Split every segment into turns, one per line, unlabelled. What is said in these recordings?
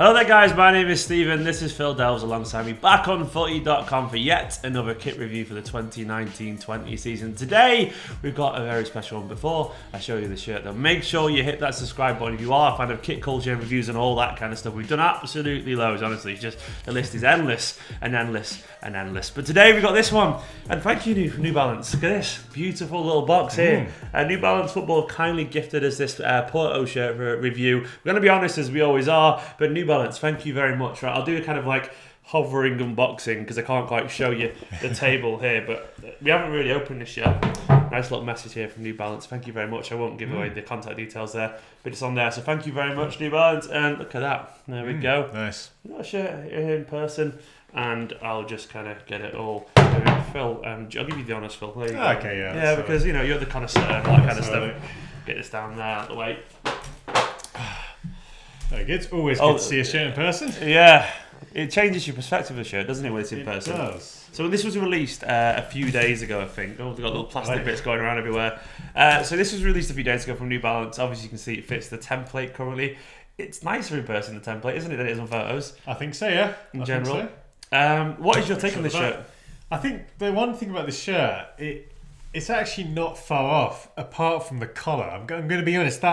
Hello there guys, my name is Stephen, this is Phil Delves alongside me back on FOOTY.COM for yet another kit review for the 2019-20 season. Today we've got a very special one. Before I show you the shirt though, make sure you hit that subscribe button if you are a fan of kit culture and reviews and all that kind of stuff. We've done absolutely loads, honestly, it's just the list is endless and endless and endless. But today we've got this one, and thank you New Balance. Look at this beautiful little box here. New Balance Football kindly gifted us this Porto shirt for a review. We're going to be honest as we always are, but New Balance, thank you very much. Right, I'll do a kind of like hovering unboxing because I can't quite show you the table here, but we haven't really opened this yet. Nice little message here from New Balance. Thank you very much. I won't give away the contact details there, but it's on there. So thank you very much, New Balance. And look at that. There we go.
Nice.
We've got a shirt here in person, and I'll just kind of get it all. Phil, I'll give you the honors, Phil. There you go.
Okay, yeah.
Yeah, because you know you're the connoisseur and all that kind of stuff. Get this down there out the way.
Very good. Always good to see a shirt in person.
Yeah, it changes your perspective of the shirt, doesn't it, when it's in person?
It does.
So this was released a few days ago, I think. Oh, they've got little plastic bits going around everywhere. So this was released a few days ago from New Balance. Obviously, you can see it fits the template currently. It's nicer in person, the template, isn't it, than it is on photos?
I think so, yeah.
In general. So. What is your take on this shirt?
I think the one thing about this shirt, it's actually not far off, apart from the collar. I'm going to be honest,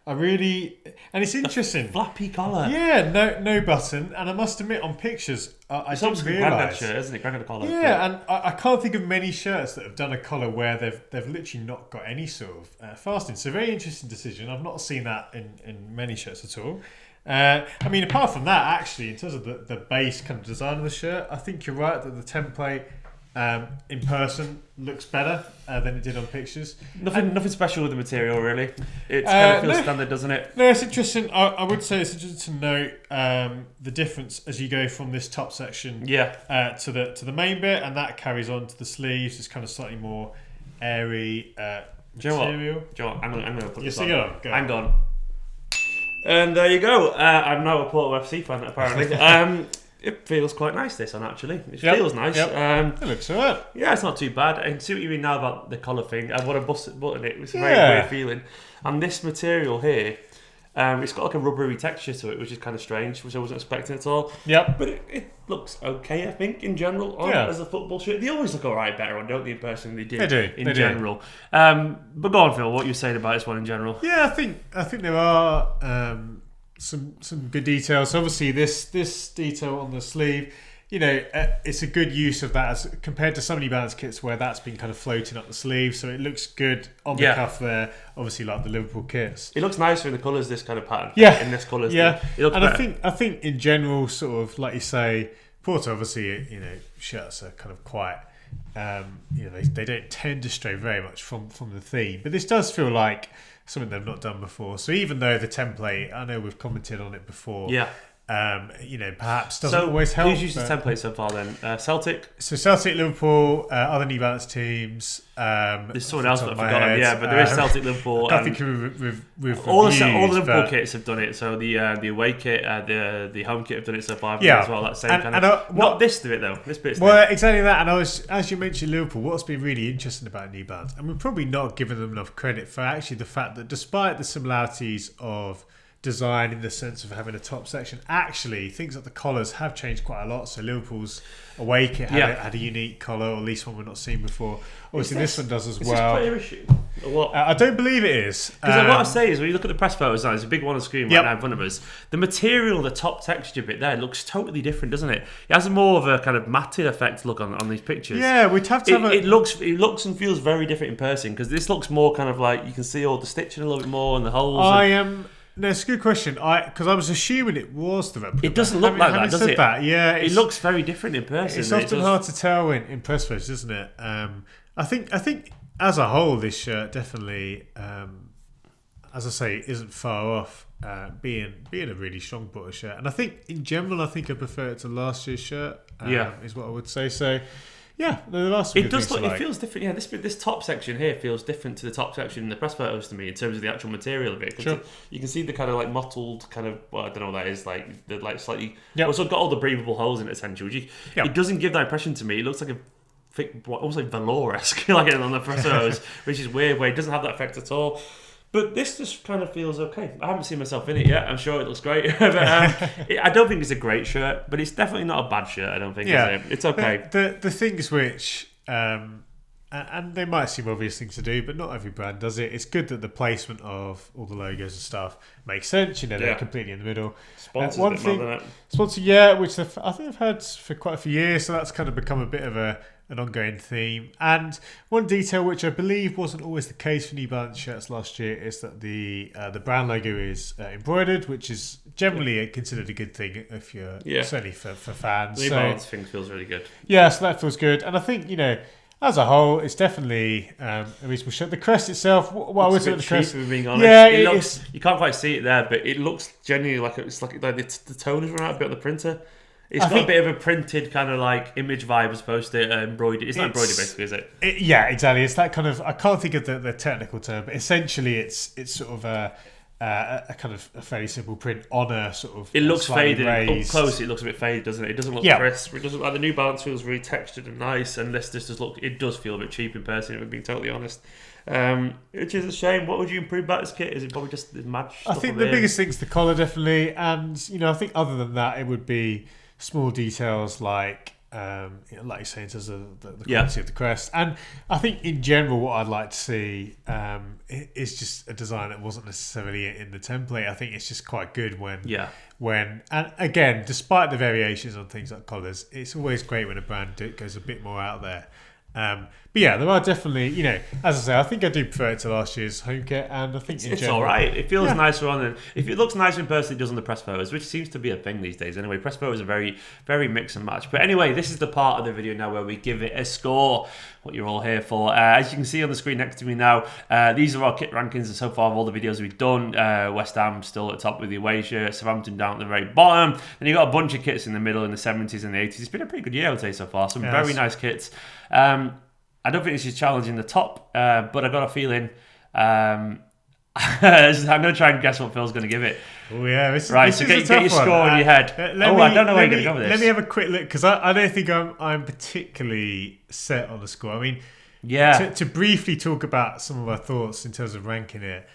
and it's interesting.
Flappy collar.
Yeah, no button, and I must admit, on pictures, I didn't realise.
Shirt, isn't it? Granddad collar.
Yeah, and I can't think of many shirts that have done a collar where they've literally not got any sort of fastening. So very interesting decision. I've not seen that in many shirts at all. I mean, apart from that, actually, in terms of the base kind of design of the shirt, I think you're right that the template in person looks better than it did on pictures.
Nothing special with the material, really. It kind of feels standard, doesn't it?
No, it's interesting. I would say it's interesting to note the difference as you go from this top section to the main bit, and that carries on to the sleeves. It's kind of slightly more airy material.
Do you know what? I'm going to put this
on.
Hang on. And there you go. I'm now a Porto FC fan, apparently. It feels quite nice, this one, actually. It feels nice.
It looks alright.
Yeah, it's not too bad. I can see what you mean now about the collar thing. I want to button it. It's a very weird feeling. And this material here, it's got like a rubbery texture to it, which is kind of strange, which I wasn't expecting at all.
Yep.
But it looks okay, I think, in general, as a football shirt. They always look alright better on, don't they, in person? They do. In general. But go on, Phil, what you're saying about this one in general?
Yeah, I think there are some good details. So obviously, this detail on the sleeve, you know, it's a good use of that as compared to some New Balance kits where that's been kind of floating up the sleeve. So it looks good on the cuff there. Obviously, like the Liverpool kits.
It looks nicer in the colours, this kind of pattern.
Yeah,
in this colours.
Yeah,
it looks
better. I think in general, sort of like you say, Porto obviously, you know, shirts are kind of quite. You know, they don't tend to stray very much from the theme, but this does feel like something they've not done before. So even though the template, I know we've commented on it before, you know, perhaps doesn't always help.
Who's used the template so far then? Celtic?
So Celtic, Liverpool, other New Balance teams.
There's someone else that I've forgotten, but there is Celtic, Liverpool.
I think we've
all the Liverpool kits have done it. So the away kit, the home kit have done it so far as well. That same kind of. Not this bit though. This bit's
exactly that. And as you mentioned, Liverpool. What's been really interesting about New Balance, and we're probably not giving them enough credit for actually the fact that despite the similarities of design in the sense of having a top section, actually things like the collars have changed quite a lot. So Liverpool's away kit had a unique collar, or at least one we've not seen before. Obviously this one does as well.
Is this clear issue? Or what?
I don't believe it is.
Because what I say is, when you look at the press photos now, there's a big one on the screen right now in front of us. The material, the top texture bit there, looks totally different, doesn't it? It has more of a kind of matted effect look on these pictures.
Yeah, we'd have to
it looks and feels very different in person, because this looks more kind of like you can see all the stitching a little bit more and the holes.
No, it's a good question. Because I was assuming it was the replica.
It doesn't look like that, does it?
Yeah,
it looks very different in person.
It's often hard to tell in press photos, isn't it? I think as a whole, this shirt definitely, as I say, isn't far off being a really strong Porto shirt. And I think in general, I prefer it to last year's shirt. Is what I would say. So. Yeah, there are some
it does look. It feels different. Yeah, this top section here feels different to the top section in the press photos to me in terms of the actual material of it.
Sure.
You can see the kind of like mottled kind of. Well, I don't know what that is. Like the slightly. Yep. Also got all the breathable holes in it essentially. It doesn't give that impression to me. It looks like a thick, almost like velour-esque, like on the press photos, which is weird. Where it doesn't have that effect at all. But this just kind of feels okay. I haven't seen myself in it yet. I'm sure it looks great. But I don't think it's a great shirt, but it's definitely not a bad shirt, I don't think. Is it? It's okay.
The things which... and they might seem obvious things to do, but not every brand does it. It's good that the placement of all the logos and stuff makes sense. They're completely in the middle.
Sponsors
one
a bit
thing,
more than it.
Sponsor, which I think they've had for quite a few years, so that's kind of become a bit of an ongoing theme. And one detail which I believe wasn't always the case for New Balance shirts last year is that the brand logo is embroidered, which is generally considered a good thing if you're certainly for fans.
The New Balance thing feels really good.
Yeah, so that feels good, and I think as a whole, it's definitely a reasonable shirt. The crest itself, what I would say, the crest,
being honest.
Yeah,
it looks. You can't quite see it there, but it looks genuinely like the tone has run out a bit on the printer. It's got a bit of a printed kind of like image vibe as opposed to embroidered. It's not embroidered, basically, is it?
Yeah, exactly. It's that kind of. I can't think of the technical term, but essentially, it's sort of a kind of a fairly simple print on a sort of.
It looks faded
raised.
up close. It looks a bit faded, doesn't it? It doesn't look crisp. It doesn't like the New Balance feels really textured and nice, and this does look. It does feel a bit cheap in person, if I'm being totally honest. Which is a shame. What would you improve about this kit? Is it probably just the match?
I think the biggest thing's the collar, definitely, and I think other than that, it would be small details like like you say, in terms of the quality of the crest. And I think in general, what I'd like to see is just a design that wasn't necessarily in the template. I think it's just quite good when and again, despite the variations on things like collars, it's always great when a brand goes a bit more out there. But yeah, there are definitely, as I say, I think I do prefer it to last year's home kit, and I think
it's all right. It feels nicer on, and if it looks nicer in person, it does on the press photos, which seems to be a thing these days. Anyway, press photos are very, very mix and match. But anyway, this is the part of the video now where we give it a score. What you're all here for. As you can see on the screen next to me now, these are our kit rankings so far of all the videos we've done. West Ham still at the top with the away shirt, Southampton down at the very bottom. Then you've got a bunch of kits in the middle in the 70s and the 80s. It's been a pretty good year, I would say, so far. Some very nice kits. I don't think this is challenging the top, but I got a feeling. I'm going to try and guess what Phil's going to give it.
Oh yeah, this
so get your score in your head. I don't know where you're going to go with this.
Let me have a quick look, because I don't think I'm particularly set on the score. I mean, to briefly talk about some of our thoughts in terms of ranking it,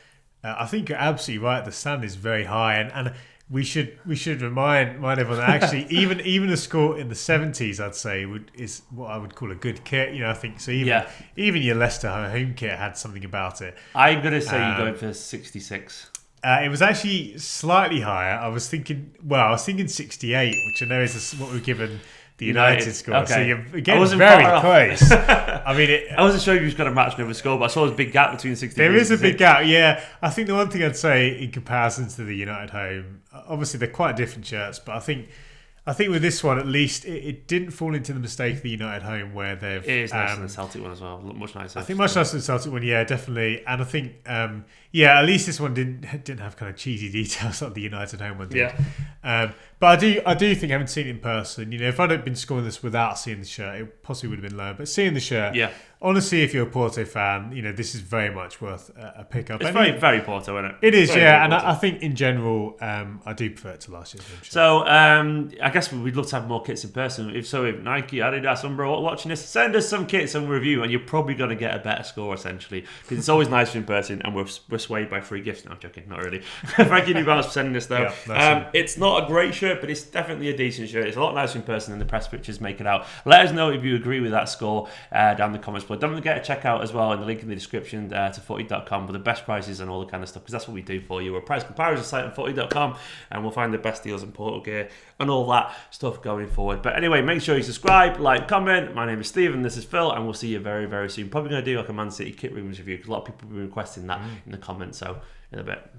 I think you're absolutely right. The standard is very high, and we should remind everyone that actually even a score in the 70s, I'd say, is what I would call a good kit. I think so. Even your Leicester home kit had something about it.
I'm going to say you're going for 66.
It was actually slightly higher. I was thinking 68, which I know is what we've given the United score.
Okay.
So you're again very close. I mean,
I wasn't sure if you was going to match another score, but I saw there's a big gap between 60.
There is a big gap, yeah. I think the one thing I'd say in comparison to the United home, obviously they're quite different shirts, but I think with this one, at least, it didn't fall into the mistake of the United home where they've...
It is nicer than the Celtic one as well. Much nicer.
I think much nicer than the Celtic one, yeah, definitely. And I think, at least this one didn't have kind of cheesy details like the United home one did. Yeah. But I do think, having seen it in person, if I'd have been scoring this without seeing the shirt, it possibly would have been lower. But seeing the shirt, honestly, if you're a Porto fan, this is very much worth a pickup.
It's very, very Porto, isn't it?
It is, yeah. And I think in general, I do prefer it to last year's home shirt.
So I guess we'd love to have more kits in person. If Nike, Adidas, Umbro watching this, send us some kits and review, and you're probably going to get a better score, essentially, because it's always nicer in person, and we're swayed by free gifts. No, I'm joking, not really. Thank you, New Balance, for sending this, though. It's not a great shirt, but it's definitely a decent shirt. It's a lot nicer in person than the press pictures make it out. Let us know if you agree with that score down in the comments below. Don't forget to check out as well in the link in the description to FOOTY.COM for the best prices and all the kind of stuff, because that's what we do for you. We're a price comparison site on FOOTY.COM, and we'll find the best deals in Portal gear and all that stuff going forward. But anyway, make sure you subscribe, like, comment. My name is Stephen, this is Phil, and we'll see you very, very soon. Probably going to do like a Man City kit rooms review, because a lot of people have been requesting that in the comments. So in a bit.